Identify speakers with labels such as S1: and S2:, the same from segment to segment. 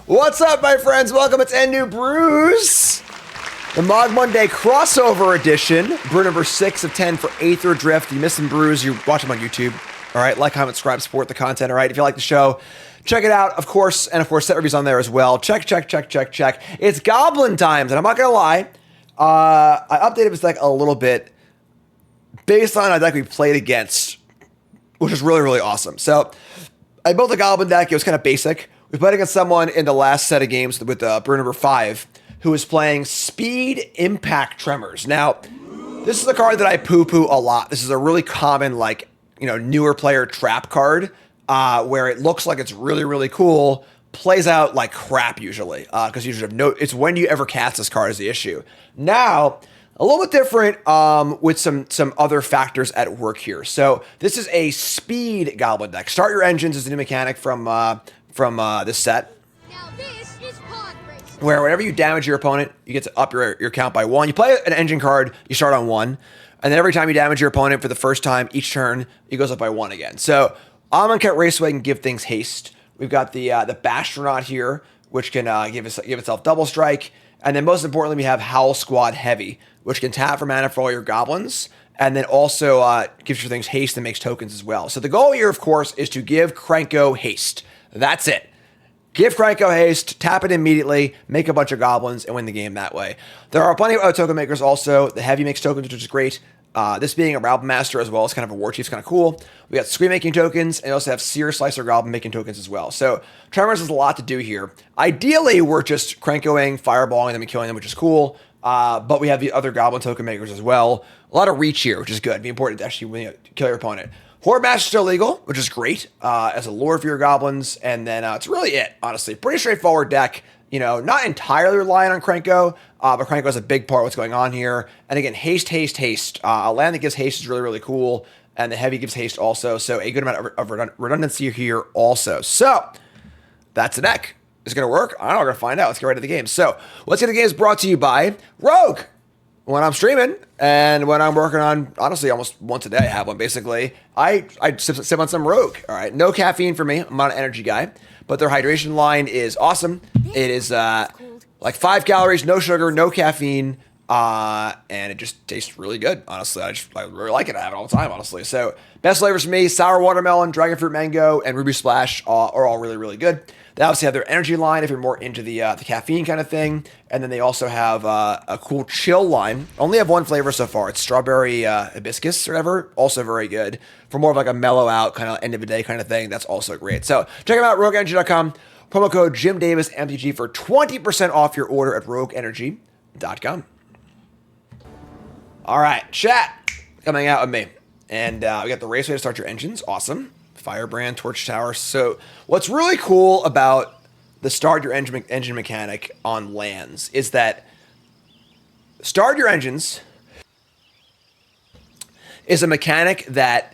S1: What's up, my friends? Welcome to 10 New Brews, the Mog Monday crossover edition. Brew number 6 of 10 for Aetherdrift. You missed some brews, you watch them on YouTube. All right, like, comment, subscribe, support the content. All right, if you like the show, check it out, of course. And of course, set reviews on there as well. Check. It's Goblin times, and I'm not gonna lie, I updated this deck a little bit based on a deck we played against, which is really, really awesome. So I built a Goblin deck. It was kind of basic. We played against someone in the last set of games with brew number 5 who was playing Speed Impact Tremors. Now, this is a card that I poo-poo a lot. This is a really common, like, newer player trap card where it looks like it's really, really cool, plays out like crap usually, because you should have it's when you ever cast this card is the issue. Now, a little bit different with some other factors at work here. So this is a speed Goblin deck. Start your engines is a new mechanic from this set.
S2: Now this is pod racing.
S1: Where whenever you damage your opponent, you get to up your count by 1. You play an engine card, you start on 1. And then every time you damage your opponent for the first time, each turn, it goes up by 1 again. So Amonkhet Raceway can give things haste. We've got the Bastronaut here, which can give itself double strike. And then most importantly, we have Howl Squad Heavy, which can tap for mana for all your goblins. And then also gives your things haste and makes tokens as well. So the goal here, of course, is to give Krenko haste. That's it. Give Krenko haste, tap it immediately, make a bunch of goblins, and win the game that way. There are plenty of other token makers also. The Heavy makes tokens, which is great. This being a Realm Master as well as kind of a War Chief is kind of cool. We got Scream making tokens, and we also have Seer Slicer Goblin making tokens as well. So Tremors has a lot to do here. Ideally, we're just Krenkoing, fireballing them, and killing them, which is cool. But we have the other Goblin token makers as well. A lot of reach here, which is good. It'd be important to actually kill your opponent. Horde Master is still legal, which is great as a lure for your goblins. And then it's really it, honestly. Pretty straightforward deck. Not entirely relying on Krenko, but Krenko is a big part of what's going on here. And again, haste. A land that gives haste is really, really cool. And the Heavy gives haste also. So a good amount of redundancy here also. So that's the deck. Is it going to work? I don't know. We're going to find out. Let's get right to the game. So Let's Get the Game is brought to you by Rogue. When I'm streaming and when I'm working on, honestly, almost once a day, I have one basically. I sip on some Rogue. All right, no caffeine for me. I'm not an energy guy, but their hydration line is awesome. It is like 5 calories, no sugar, no caffeine, and it just tastes really good. Honestly, I really like it. I have it all the time, honestly. So best flavors for me: sour watermelon, dragon fruit mango, and ruby splash are all really, really good. They obviously have their energy line if you're more into the caffeine kind of thing. And then they also have a cool chill line. Only have one flavor so far. It's strawberry hibiscus or whatever. Also very good. For more of like a mellow out kind of end of the day kind of thing. That's also great. So check them out, rogueenergy.com. Promo code Jim Davis MTG for 20% off your order at rogueenergy.com. All right, chat coming out with me. And we got the Raceway to start your engines. Awesome. Firebrand, Torch Tower. So what's really cool about the start your engine mechanic on lands is that start your engines is a mechanic that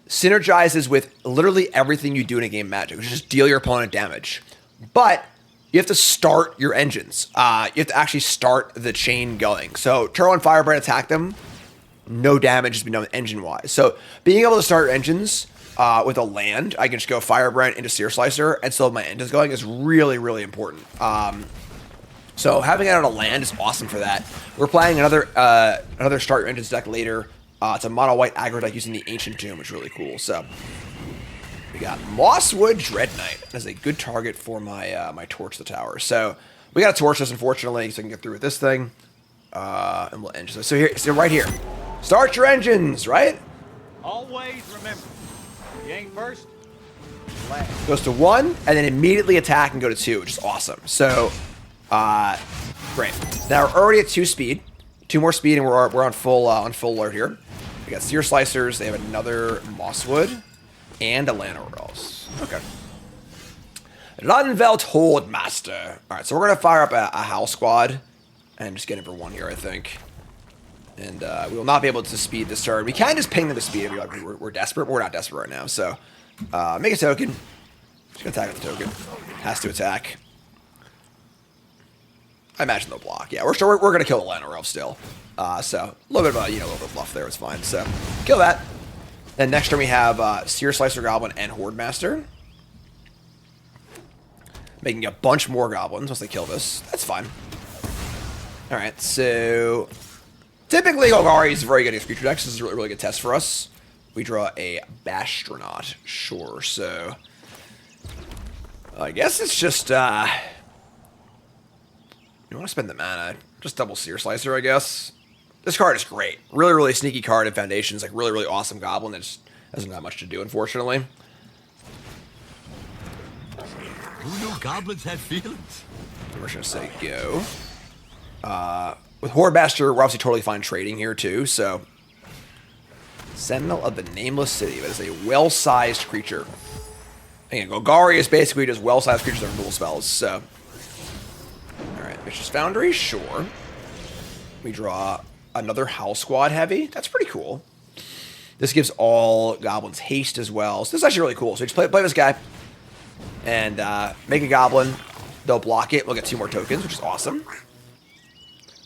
S1: synergizes with literally everything you do in a game of Magic, which is just deal your opponent damage. But you have to start your engines. You have to actually start the chain going. So turn on Firebrand, attack them. No damage has been done engine-wise. So being able to start your engines with a land, I can just go Firebrand into Seer Slicer and still have my engines going is really, really important. So having it on a land is awesome for that. We're playing another Start Your Engines deck later. It's a mono-white aggro deck using the Ancient Tomb, which is really cool. So we got Mosswood Dread Knight as a good target for my my Torch the Tower. So we got to torch this, unfortunately, so I can get through with this thing. And we'll engine. So right here. Start your engines, right?
S3: Always remember. You ain't first, last.
S1: Goes to 1, and then immediately attack and go to 2, which is awesome. So, great. Now we're already at 2 speed, 2 more speed, and we're on full alert here. We got Seer Slicers. They have another Mosswood and a Lana Rolls. Okay. Lanvelt Hold Master. All right, so we're gonna fire up a Howl Squad and just get in for 1 here, I think. And we will not be able to speed this turn. We can just ping them to speed if we're desperate, but we're not desperate right now. So make a token. Just gonna attack with the token. Has to attack. I imagine they'll block. Yeah, we're gonna kill the Lana Elf still. So a little bit of a little bit of bluff there. It's fine. So kill that. Then next turn we have Seer Slicer Goblin and Horde Master. making a bunch more goblins once they kill this. That's fine. All right, so typically Golgari is very good against creature decks. This is a really, really good test for us. We draw a Bastronaut, sure. So I guess it's just you want to spend the mana, just double Seer Slicer, I guess. This card is great. Really, really sneaky card in Foundations. Like really, really awesome Goblin that just doesn't have much to do, unfortunately.
S4: Who knew goblins had feelings?
S1: We're just gonna say go. With Horde Master, we're obviously totally fine trading here too, so Sentinel of the Nameless City. That is a well-sized creature. Again, Golgari is basically just well-sized creatures that are dual spells, so. Alright, Vicious Foundry, sure. We draw another Howl Squad heavy. That's pretty cool. This gives all goblins haste as well. So this is actually really cool. So we just play this guy and make a goblin. They'll block it. We'll get 2 more tokens, which is awesome.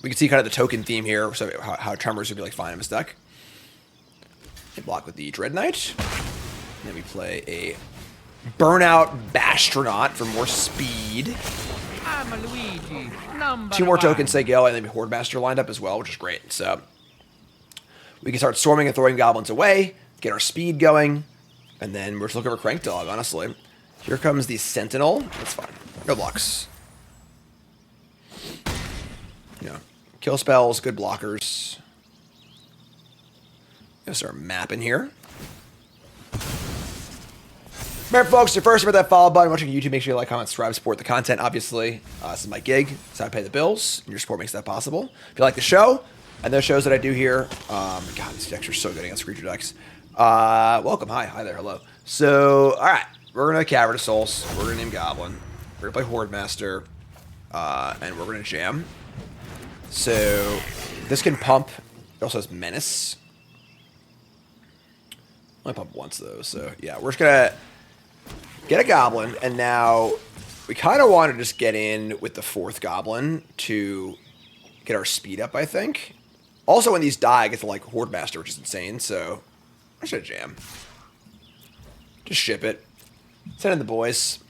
S1: We can see kind of the token theme here, so how Tremors would be like fine in this deck. They block with the Dread Knight. And then we play a Burnout Bastronaut for more speed.
S5: I'm a Luigi. Number
S1: 2 more
S5: one.
S1: tokens they go, and then Horde Master lined up as well, which is great. So we can start storming and throwing goblins away, get our speed going, and then we're just looking for Crank Dog, honestly. Here comes the Sentinel. That's fine. No blocks. Yeah. Kill spells, good blockers. Gonna start mapping here. Remember, folks, your first, hit that follow button. Watching YouTube, make sure you like, comment, subscribe, support the content. Obviously, this is my gig. It's how I pay the bills, and your support makes that possible. If you like the show and those shows that I do here, God, these decks are so good against creature decks. Welcome, hi there, hello. So, all right, we're gonna Cavern of Souls. We're gonna name Goblin. We're gonna play Horde Master, and we're gonna jam. So this can pump. It also has Menace. Only pump once though, so yeah, we're just gonna get a Goblin, and now we kind of want to just get in with the 4th Goblin to get our speed up, I think. Also, when these die, I get to like Horde Master, which is insane, so I should jam. Just ship it. Send in the boys.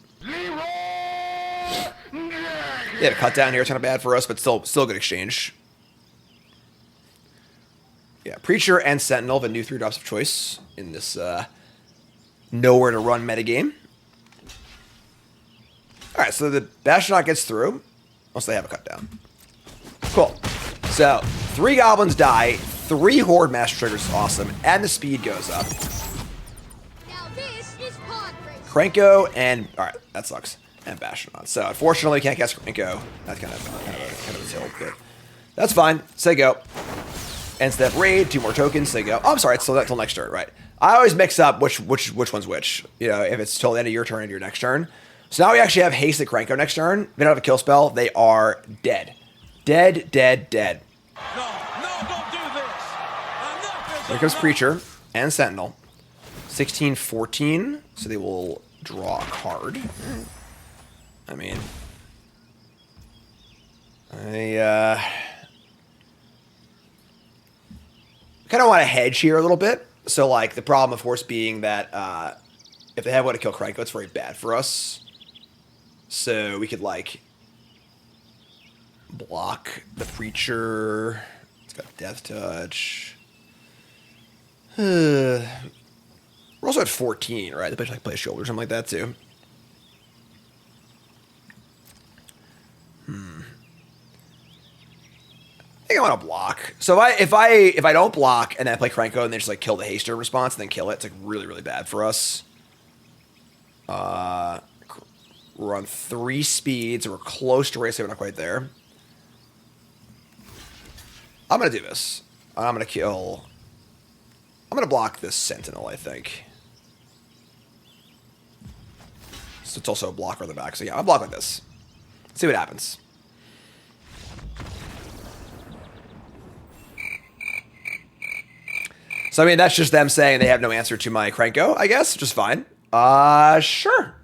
S1: Yeah, a cut down here. It's kind of bad for us, but still a good exchange. Yeah, Preacher and Sentinel, the new 3 drops of choice in this nowhere to run metagame. All right, so the Bastronaut gets through, unless they have a cut down. Cool. So 3 goblins die, 3 Horde Master triggers is awesome, and the speed goes up.
S2: Now this is pod racing.
S1: Krenko and all right, that sucks. And Bastronaut. So unfortunately, we can't cast Krenko. That's kind of a tilt, but that's fine. Say go. End step raid. 2 more tokens. Say go. Oh, I'm sorry. It's still till next turn, right? I always mix up which one's which. You know, if it's till the end of your turn and your next turn. So now we actually have Haste and Krenko next turn. They don't have a kill spell. They are dead. Dead.
S4: No, don't do this.
S1: Here comes Preacher and Sentinel. 16, 14. So they will draw a card. I mean, I kind of want to hedge here a little bit. So, like, the problem, of course, being that if they have a way to kill Krenko, it's very bad for us. So we could, like, block the Preacher. It's got Death Touch. We're also at 14, right? They like play a shoulder or something like that, too. I think I want to block. So if I don't block and then I play Krenko and they just like kill the Haster response and then kill it, it's like really, really bad for us. We're on 3 speeds, so we're close to race, we're not quite there. I'm gonna do this. I'm gonna block this Sentinel, I think. So it's also a blocker on the back. So yeah, I'll block like this. See what happens. So, I mean, that's just them saying they have no answer to my Krenko, I guess, which is fine. Sure.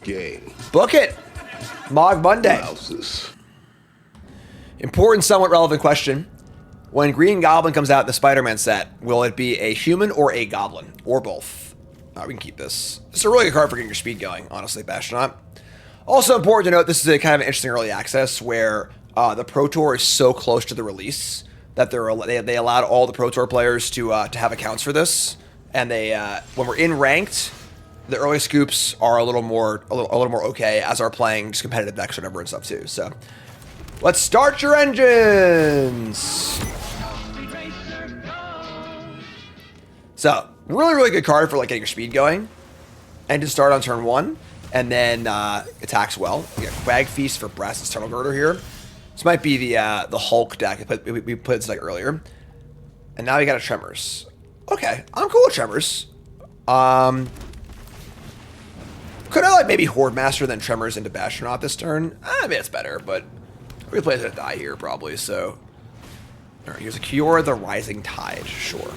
S6: Game.
S1: Book it. Mog Monday.
S6: Louses.
S1: Important, somewhat relevant question. When Green Goblin comes out in the Spider-Man set, will it be a human or a goblin? Or both? We can keep this. It's a really good card for getting your speed going, honestly, Bastronaut. Also important to note, this is a kind of an interesting early access where the Pro Tour is so close to the release that they allowed all the Pro Tour players to have accounts for this, and they when we're in ranked, the early scoops are a little more okay, as are playing just competitive decks or whatever and stuff too. So let's start your engines. So really good card for like getting your speed going, and to start on turn 1, and then attacks well. We got Quag Feast for Brass's Tunnel Girder here. This might be the Hulk deck we put this deck earlier, and now we got a Tremors. Okay, I'm cool with Tremors. Could I like maybe Horde Master then Tremors into Bastronaut this turn? I mean, it's better, but we play to die here probably. So, all right, here's a Kiora the Rising Tide. Sure.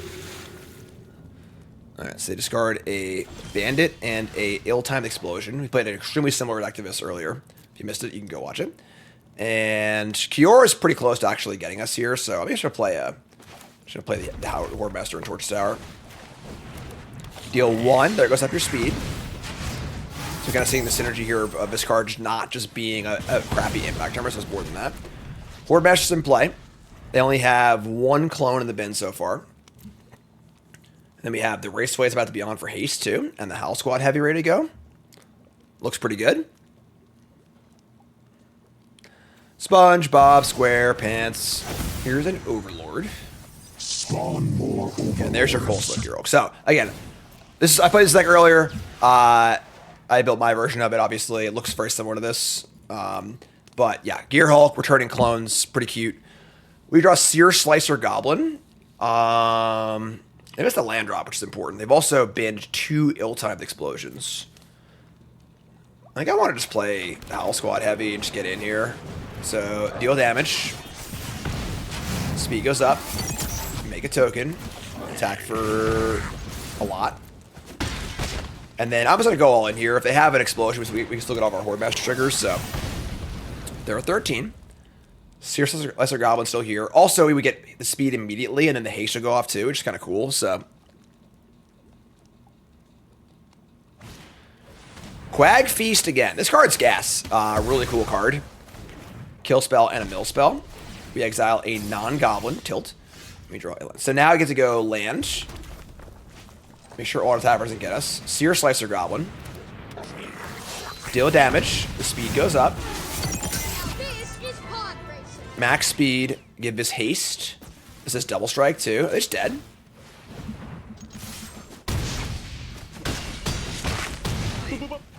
S1: All right, so they discard a Bandit and a Ill-Timed Explosion. We played an extremely similar Activist earlier. If you missed it, you can go watch it. And Kiora is pretty close to actually getting us here, so I'm just gonna play the Horde Master and Torch Tower. Deal 1. There goes up your speed. So kind of seeing the synergy here of this card just not just being a crappy impact armor, so it's more than that. Horde Master's in play. They only have 1 clone in the bin so far. Then we have the Raceway is about to be on for Haste too, and the Howl Squad Heavy ready to go. Looks pretty good. SpongeBob SquarePants. Here's an Overlord.
S6: Spawn more Overlords.
S1: And there's your Coleslaw Gearhulk. So again, I played this deck earlier. I built my version of it. Obviously, it looks very similar to this. But yeah, Gearhulk returning clones, pretty cute. We draw Sear Slicer Goblin. They missed a land drop, which is important. They've also banned 2 ill-timed explosions. I think I want to just play Howl Squad Heavy and just get in here. So, deal damage. Speed goes up. Make a token. Attack for a lot. And then I'm just going to go all in here. If they have an explosion, we can still get all of our Horde Master triggers. So, there are 13. Sear Slicer Goblin still here. Also, we would get the speed immediately, and then the haste will go off too, which is kind of cool. So, Quag Feast again. This card's gas. Really cool card. Kill spell and a mill spell. We exile a non-goblin. Tilt. Let me draw a land. So now I get to go land. Make sure auto tap doesn't get us. Sear Slicer Goblin. Deal damage. The speed goes up. Max speed, give this haste. This is double strike too. It's dead.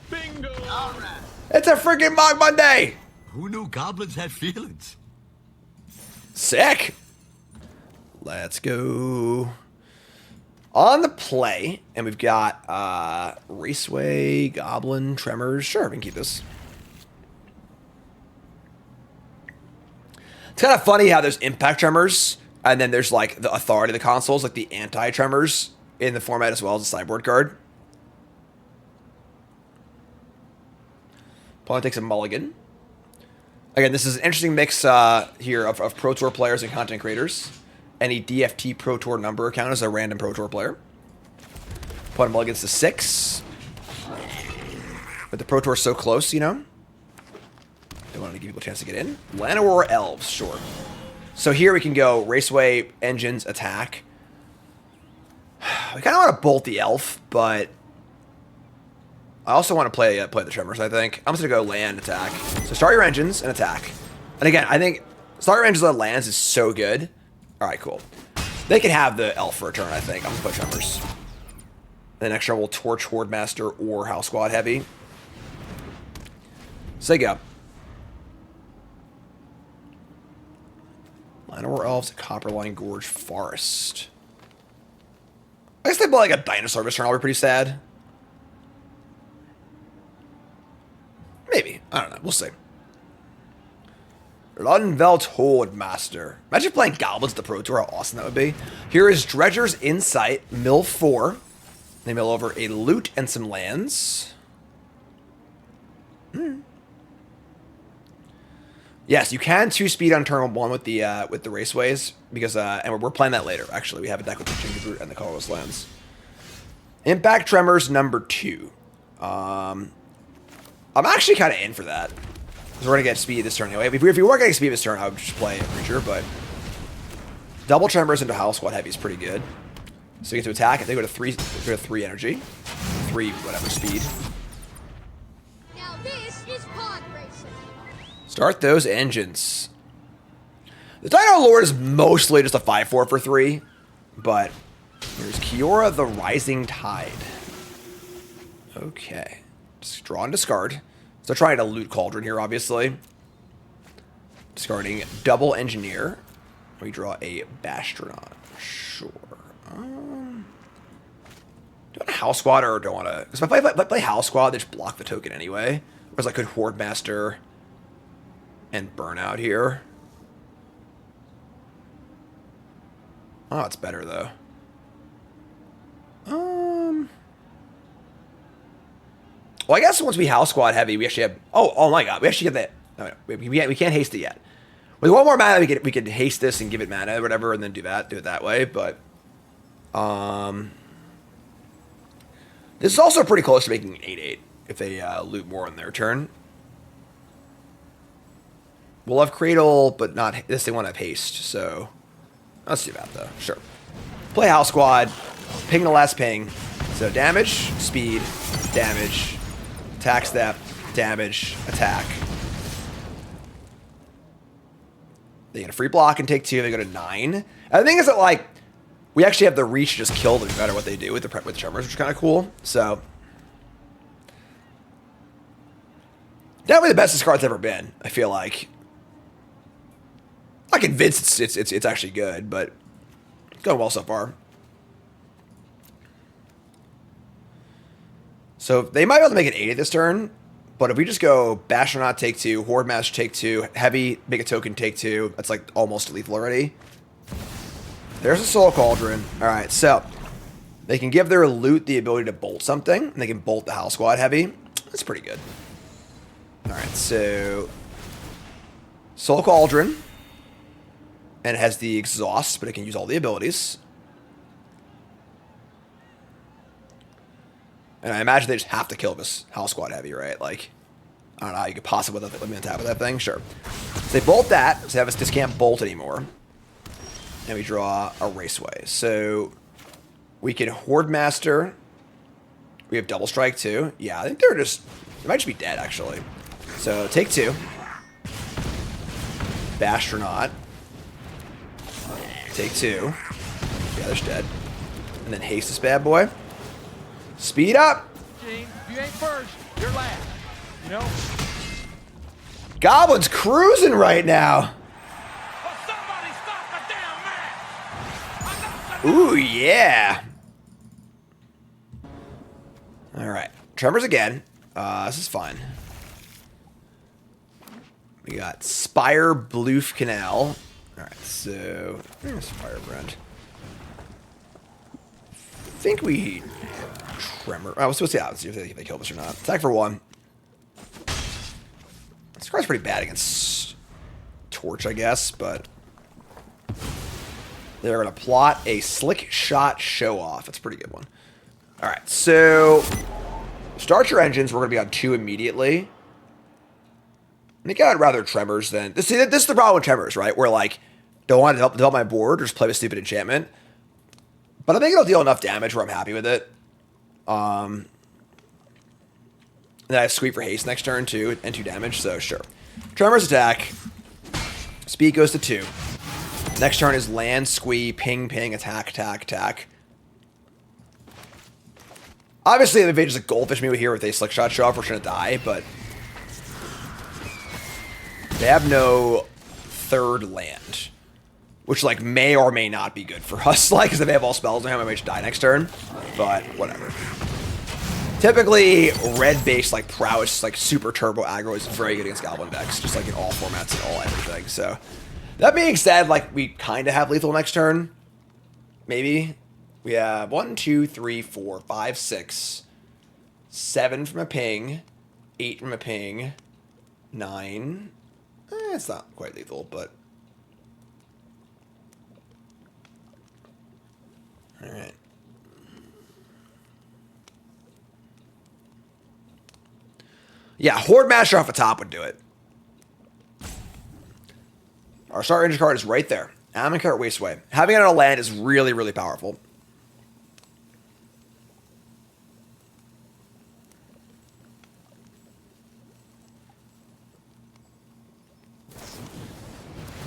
S4: Bingo!
S1: It's a freaking Mog Monday!
S4: Who knew goblins had feelings?
S1: Sick! Let's go. On the play, and we've got Raceway, Goblin, Tremors. Sure, we can keep this. It's kind of funny how there's impact tremors, and then there's like the authority of the consoles, like the anti-tremors in the format as well as the sideboard card. Opponent takes a mulligan. Again, this is an interesting mix here of Pro Tour players and content creators. Any DFT Pro Tour number account is a random Pro Tour player. Opponent mulligans to 6. But the Pro Tour is so close, you know? They wanted to give people a chance to get in. Llanowar Elves, sure. So here we can go Raceway, Engines, Attack. We kind of want to bolt the Elf, but I also want to play the Tremors, I think. I'm just going to go Land, Attack. So start your Engines and Attack. And again, I think start your Engines and Lands is so good. All right, cool. They can have the Elf for a turn, I think. I'm going to play Tremors. The next turn we'll Torch Horde Master or House Squad Heavy. So there you go. Llanowar Elves, Copperline Gorge Forest. I guess they play like a dinosaur this turn. I'll be pretty sad. Maybe. I don't know. We'll see. Lunvelt Horde Master. Imagine playing Goblins the Pro Tour. How awesome that would be. Here is Dredger's Insight. Mill 4. They mill over a loot and some lands. Yes, you can 2-speed on turn 1 with the Raceways because and we're playing that later. Actually, we have a deck with the Ginger Brute and the colorless lands. Impact Tremors number 2. I'm actually kind of in for that. Because we're going to get speed this turn anyway. If we weren't getting speed this turn, I would just play a creature, but... Double Tremors into House Squad Heavy is pretty good. So you get to attack it. They go to 3 energy. 3 whatever speed.
S2: Now this is pod racing.
S1: Start those engines. The Dino Lord is mostly just a 5/4 for 3. But there's Kiora the Rising Tide. Okay. Just draw and discard. So trying to loot Cauldron here, obviously. Discarding double Engineer. We draw a Bastronaut. Sure. Do I want a House Squad or do I want to... Because if I play House Squad, they just block the token anyway. Whereas I could Horde Master and Burnout here. Oh, it's better, though. Well, I guess once we House Squad Heavy, we actually have... Oh my God. We actually get that... No, we can't haste it yet. With one more mana, we could haste this and give it mana or whatever, and then do it that way. But this is also pretty close to making an 8/8 if they loot more on their turn. We'll have Cradle, but not this. They want to have Haste, so let's do that though. Sure. Play House Squad, ping the last ping. So damage, speed, damage, attack step, damage, attack. They get a free block and take 2. They go to 9. And the thing is that, like, we actually have the reach to just kill them no matter what they do with the Tremors, which is kind of cool. So, definitely the best this card's ever been, I feel like. I'm convinced it's actually good, but it's going well so far. So, they might be able to make an 8 this turn. But if we just go Bastronaut, take 2, Horde Master, take 2, Heavy, make a token, take 2, that's like almost lethal already. There's a Soul Cauldron. Alright, so they can give their loot the ability to bolt something, and they can bolt the House Squad Heavy. That's pretty good. Alright, so Soul Cauldron. And it has the exhaust, but it can use all the abilities. And I imagine they just have to kill this House Squad Heavy, right? Like, I don't know how you could possibly let me on top of that thing. Sure. So they bolt that, so this can't bolt anymore. And we draw a Raceway. So we can Horde Master. We have Double Strike too. Yeah, I think they might just be dead, actually. So take 2. Bastronaut. Take 2. Yeah, they're just dead. And then haste this bad boy. Speed up!
S3: Team, if you ain't first, you're last. You know?
S1: Goblin's cruising right now.
S3: Somebody stop the damn man!
S1: Ooh, yeah. Alright. Tremors again. This is fine. We got Spire Bloof Canal. Alright, so... Here's Firebrand. I think we... Tremor. I was supposed to see if they kill this or not. Attack for 1. This card's pretty bad against Torch, I guess, but... They're going to plot a Slick Shot Show Off. That's a pretty good one. Alright, so... Start your engines. We're going to be on 2 immediately. I think I'd rather Tremors than... See, this is the problem with Tremors, right? Where, like, don't want to develop my board or just play with stupid enchantment. But I think it'll deal enough damage where I'm happy with it. And then I have Sweep for haste next turn, too, and 2 damage, so sure. Tremors attack. Speed goes to 2. Next turn is land, squee, ping, ping, attack, attack, attack. Obviously, if they just like goldfish me here with a Slick Shot Show Off, we're going to die, but... They have no 3rd land. Which, like, may or may not be good for us. Like, because if they have all spells on him, I might just die next turn. But, whatever. Typically, red-based, like, prowess, like, super turbo aggro is very good against Goblin decks. Just, like, in all formats and all everything. So, that being said, like, we kind of have lethal next turn. Maybe. We have 1, 2, 3, 4, 5, 6. 7 from a ping. 8 from a ping. 9. It's not quite lethal, but... Alright. Yeah, Horde Master off the top would do it. Our start engine card is right there. Amonkhet Raceway. Having it on a land is really, really powerful.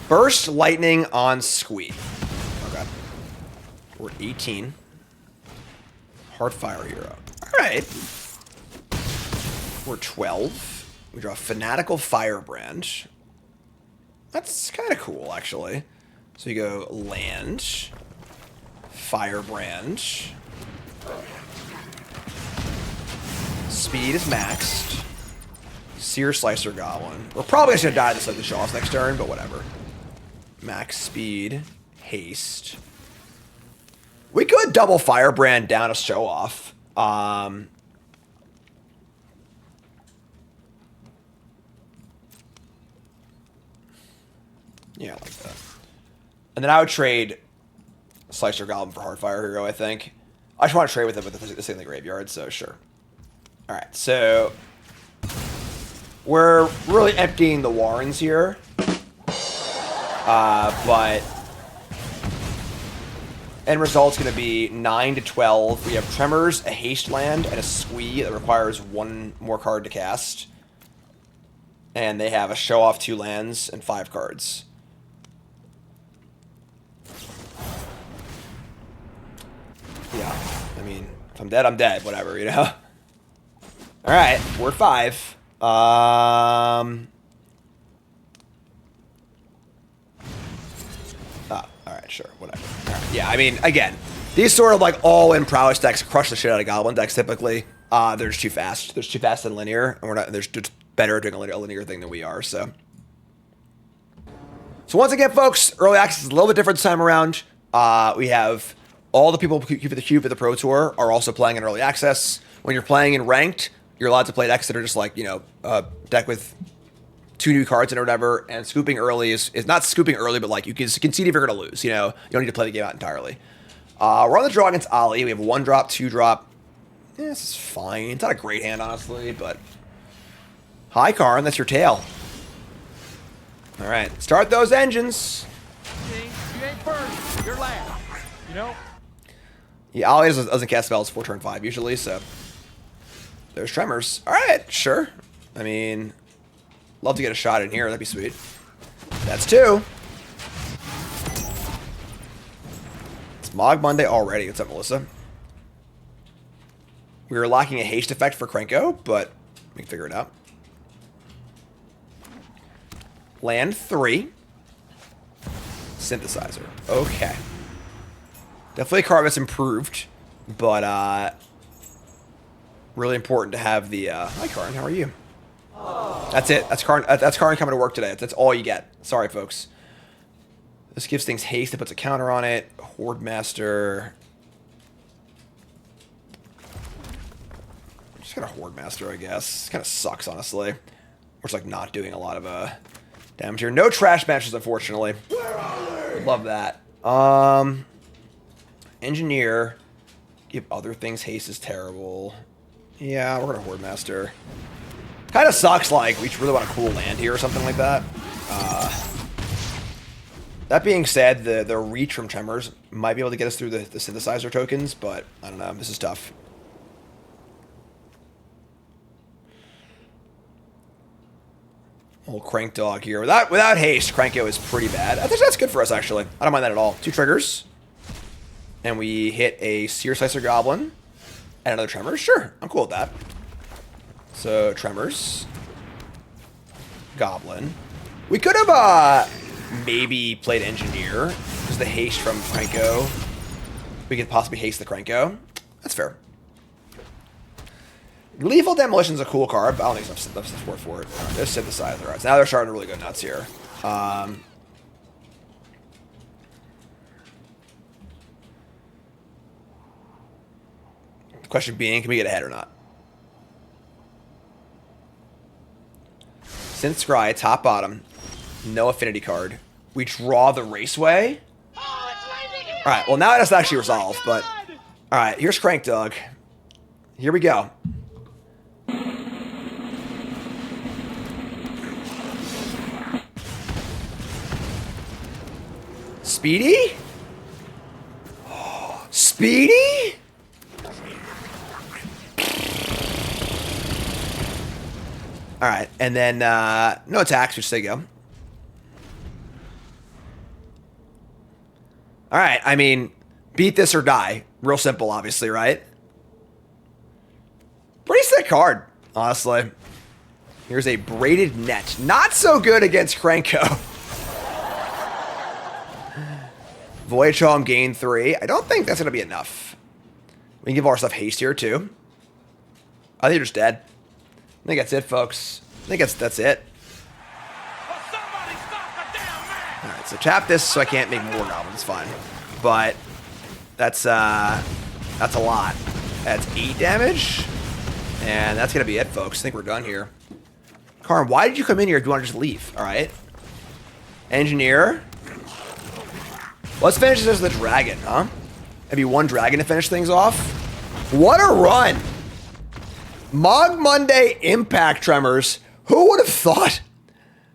S1: Burst Lightning on Squee. Okay. We're 18. Heartfire Hero. Alright. We're 12. We draw Fanatical Firebrand. That's kind of cool, actually. So you go land, Firebrand. Speed is maxed. Seer Slicer Goblin. We're probably just gonna die to the show off next turn, but whatever. Max speed, haste. We could double Firebrand down to show off. Yeah, like that. And then I would trade Slicer Goblin for Heartfire Hero, I think. I just want to trade with it with this thing in the graveyard, so sure. Alright, so we're really emptying the Warrens here. But end result's going to be 9 to 12. We have Tremors, a Haste land, and a Squee that requires one more card to cast. And they have a Show Off 2 lands and 5 cards. Yeah, I mean, if I'm dead, I'm dead. Whatever, you know? Alright, we're 5. Alright, sure, whatever. Right. Yeah, I mean, again, these sort of like all-in prowess decks crush the shit out of Goblin decks typically. They're just too fast. They're just too fast and linear, and they're just better at doing a linear thing than we are, so. So once again, folks, early access is a little bit different this time around. We have all the people who keep the cube for the Pro Tour are also playing in early access. When you're playing in ranked, you're allowed to play decks that are just like, you know, a deck with 2 new cards and whatever, and scooping early is not scooping early, but like you can concede if you're going to lose, you know? You don't need to play the game out entirely. We're on the draw against Ali. We have 1 drop, 2 drop. Yeah, this is fine. It's not a great hand, honestly, but... Hi, Karn. That's your tail. All right. Start those engines.
S3: You ain't first, you're last. You know?
S1: Yeah, Ali doesn't cast spells before turn 5 usually, so... There's Tremors. All right, sure. I mean... Love to get a shot in here. That'd be sweet. That's 2. It's Mog Monday already. What's up, Melissa? We were lacking a haste effect for Krenko, but we can figure it out. Land 3. Synthesizer. Okay. Definitely a card that's improved, but really important to have the... Hi, Karn. How are you? That's it. That's Karn coming to work today. That's all you get. Sorry, folks. This gives things haste. It puts a counter on it. Horde Master. Just got a Horde Master, I guess. Kind of sucks, honestly. We're just like not doing a lot of damage here. No trash matches, unfortunately. Love that. Engineer. Give other things haste is terrible. Yeah, we're gonna Horde Master. Kind of sucks, like, we really want a cool land here or something like that. That being said, the reach from Tremors might be able to get us through the synthesizer tokens, but I don't know. This is tough. Old Crank Dog here. Without haste, Krenko is pretty bad. I think that's good for us, actually. I don't mind that at all. 2 triggers. And we hit a Seer Slicer Goblin. And another Tremors. Sure, I'm cool with that. So, Tremors. Goblin. We could have maybe played Engineer. Because the haste from Krenko. We could possibly haste the Krenko. That's fair. Lethal Demolition's a cool card, but I don't think there's enough support for it. There's Synthesizer. Right, so now they're starting to really go nuts here. The question being, can we get ahead or not? Synth Scry, top bottom. No Affinity card. We draw the Raceway. Alright, well now it has to actually resolve, but... Alright, here's Crank Dog. Here we go. Speedy? Speedy? All right, and then no attacks, which they go. All right, I mean, beat this or die. Real simple, obviously, right? Pretty sick card, honestly. Here's a braided net. Not so good against Krenko. Void Charm gain 3. I don't think that's going to be enough. We can give all our stuff haste here, too. I think you're just dead. I think that's it, folks. I think that's it. All right, so tap this so I can't make more goblins. It's fine. But that's a lot. That's 8 damage. And that's going to be it, folks. I think we're done here. Karn, why did you come in here if you want to just leave? All right. Engineer. Let's finish this with the dragon, huh? Maybe one dragon to finish things off. What a run. Mog Monday Impact Tremors. Who would have thought?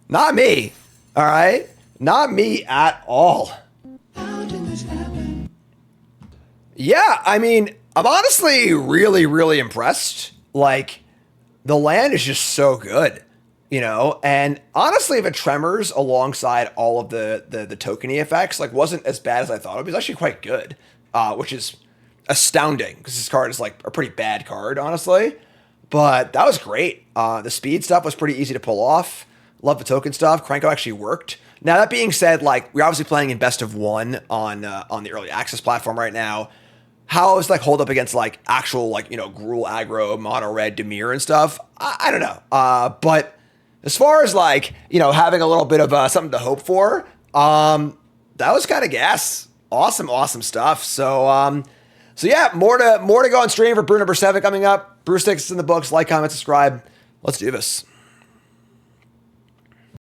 S1: Not me. All right? Not me at all.
S6: How did this happen?
S1: Yeah, I mean, I'm honestly really, really impressed. Like, the land is just so good, you know? And honestly, if it Tremors alongside all of the tokeny effects, like, wasn't as bad as I thought it was actually quite good, which is astounding because this card is, like, a pretty bad card, honestly. But that was great. The speed stuff was pretty easy to pull off. Love the token stuff. Krenko actually worked. Now, that being said, like, we're obviously playing in best of 1 on the early access platform right now. How is like hold up against like actual like, you know, Gruul aggro, mono red, Temur and stuff? I don't know. But as far as like, you know, having a little bit of something to hope for, that was kind of gas. Awesome stuff. So yeah, more to go on stream for brew number 7 coming up. Brew 6 is in the books. Like, comment, subscribe. Let's do this.